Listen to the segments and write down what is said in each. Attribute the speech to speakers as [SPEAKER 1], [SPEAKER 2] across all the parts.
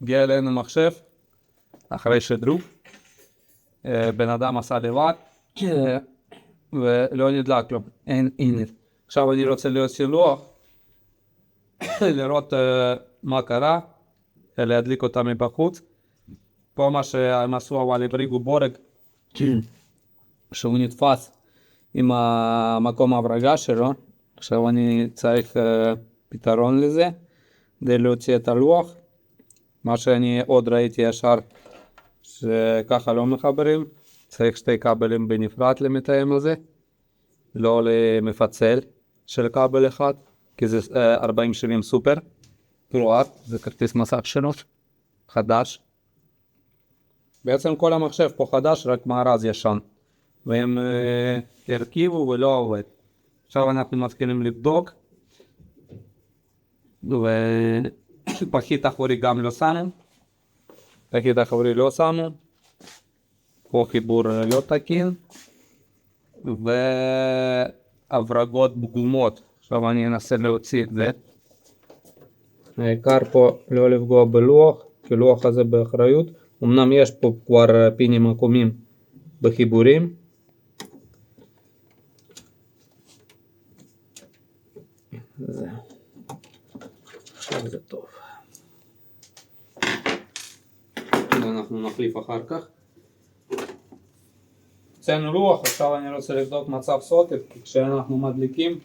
[SPEAKER 1] הגיע אלינו מחשב, אחרי שדרוג, בן אדם עשה לבד, ולא נדלק לו, אין אינט. עכשיו אני רוצה להוציא לוח, לראות מה קרה, להדליק אותה מבחוץ. פה מה שהם עשו, אבל הבריגו בורג, שהוא נתפס עם המקום ההברגה שלו. עכשיו אני צריך פתרון לזה, כדי להוציא את הלוח. מה שאני עוד ראיתי ישר, שככה לא מחברים, צריך שתי כבלים בנפרד למתאם הזה, לא למפצל של כבל אחד, כי זה 4070 סופר, פרו-ארט, זה כרטיס מסך שלו, חדש. בעצם כל המחשב פה חדש, רק מארז ישן, והם הרכיבו ולא עובד. עכשיו אנחנו מתחילים לבדוק, ופחית אחורי גם לא שמו, פחית אחורי לא שמו, פה חיבור לא תקין, והברגות פגומות. עכשיו אני אנסה להוציא את זה. העיקר פה לא לפגוע בלוח, כי לוח הזה באחריות. אמנם יש פה כבר פינים עקומים בחיבורים. זהו. עכשיו זה טוב. אנחנו נחליף אחר כך. הוצאנו לוח, עכשיו אני רוצה לבדוק מצב סוקט, כי כשאנחנו מדליקים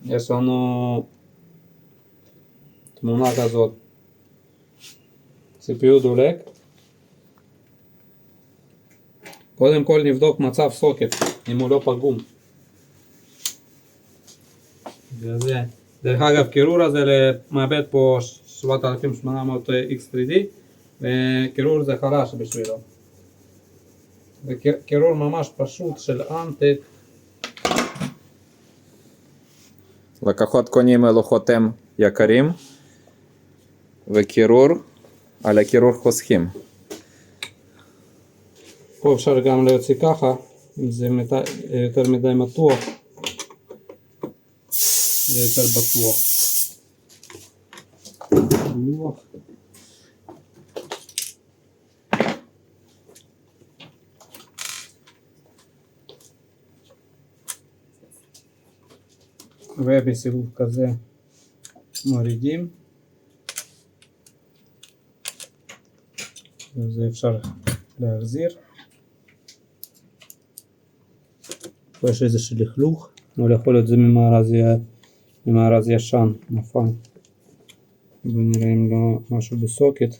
[SPEAKER 1] יש לנו תמונה כזאת, CPU דולק. קודם כל נבדוק מצב סוקט, אם הוא לא פגום. דרך אגב, קירור הזה מעבד פה 7800 X3D, וקירור זה חלש בשבילו. וקירור ממש פשוט של אנטק.
[SPEAKER 2] לקוחות קונים לוחות M יקרים, וקירור, על הקירור חוסכים.
[SPEAKER 1] פה אפשר גם להוציא ככה, אם זה יותר מדי מתוח, זה יותר בטוח. לוח. ובסיבוב כזה מורידים, וזה אפשר להחזיר. פה יש איזשהו לכלוך, אבל יכול להיות זה ממארז ישן, נפל. בואו נראה אם לא משהו בסוקט.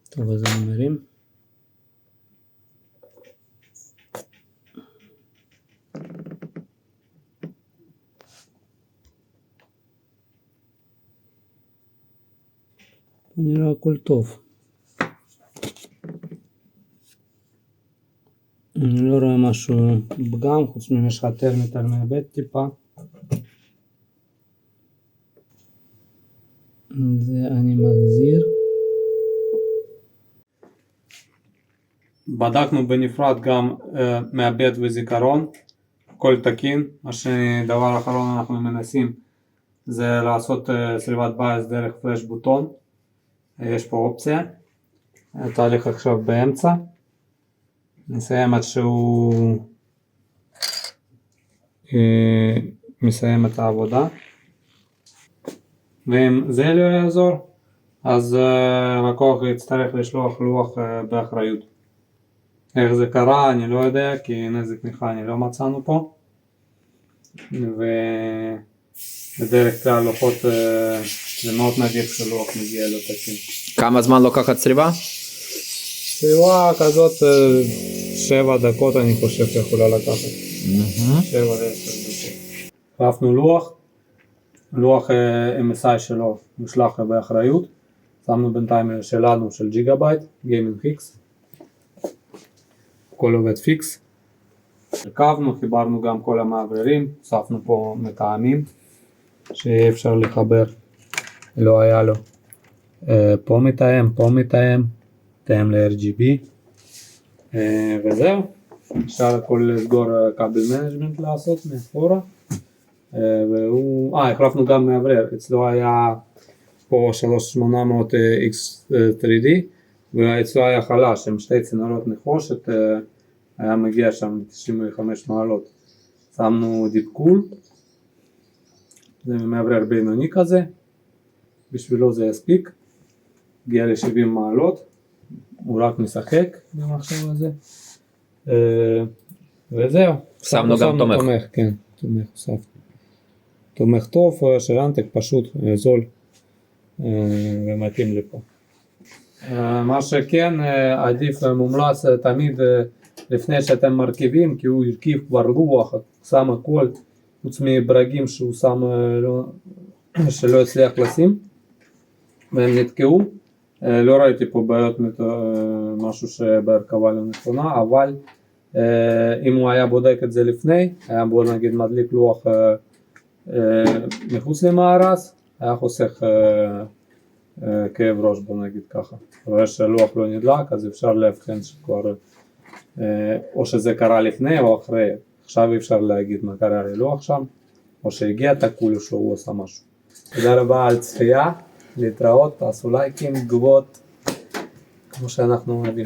[SPEAKER 1] טוב, אז אני מרים. נראה הכל טוב. אני לא רואה משהו פגם, חוץ ממשך טרמית על מעבד טיפה. זה אני מחזיר. בדקנו בנפרד גם מעבד וזיכרון, הכל תקין. הדבר האחרון אנחנו מנסים זה לעשות סריבת בייס דרך פלאש בוטון. יש פה אופציה, התהליך עכשיו באמצע, נסיים עד שהוא מסיים את העבודה, ואם זה לא יעזור אז לקוח יצטרך לשלוח לוח באחריות. איך זה קרה אני לא יודע, כי נזק מכני לא מצאנו פה, ובדרך כלל לוחות זה מאוד נדיר שלוח מגיע לו תקין.
[SPEAKER 2] כמה זמן לוקחת צריבה?
[SPEAKER 1] צריבה כזאת 7 דקות אני חושב יכולה לקחת. 7-10 דקות. החלפנו לוח MSI שלו נשלח באחריות. שמנו בינתיים שלנו של ג'יגאבייט, גיימינג פיקס. הכל עובד פיקס. הרכבנו, חיברנו גם כל המעברים, הוספנו פה מתאמים שאפשר לחבר, לא היה לו. פה מתאם, מתאם ל-RGB, וזהו. אפשר הכל לסגור כבל מנג'מנט לעשות מאחורה, החלפנו גם מאוורר, אצלו היה פה 3800 X3D, ואצלו היה חלש, עם שתי צינורות נחושת, היה מגיע שם 95 מעלות. שמנו דיפקול, זה מאוורר בינוני כזה, בשבילו זה יספיק, הגיע ל-70 מעלות, הוא רק משחק במחשב הזה, וזהו.
[SPEAKER 2] שמנו גם תומך.
[SPEAKER 1] כן, תומך הוספנו. תומך טוב, שרנטק פשוט, זול, ומתאים לפה. מה שכן, עדיף מומלץ תמיד לפני שאתם מרכיבים, כי הוא הרכיב כבר לוח, שם הכל, חוץ מברגים שהוא שם שלא הצליח לשים, והם נתקעו. לא ראיתי פה בעיות משהו שבהרכבה לא נכונה, אבל אם הוא היה בודק את זה לפני, היה בוא נגיד מדליק לוח מחוץ למארז, היה חוסך כאב ראש, בוא נגיד ככה. רואה שהלוח לא נדלק, אז אפשר להבחן שכבר או שזה קרה לפני או אחרי. עכשיו אפשר להגיד מה קרה ללוח שם, או שהגיע תקול או שהוא עושה משהו. תודה רבה על צפייה, להתראות, תעשו לייקים, תגובות, כמו שאנחנו אוהבים.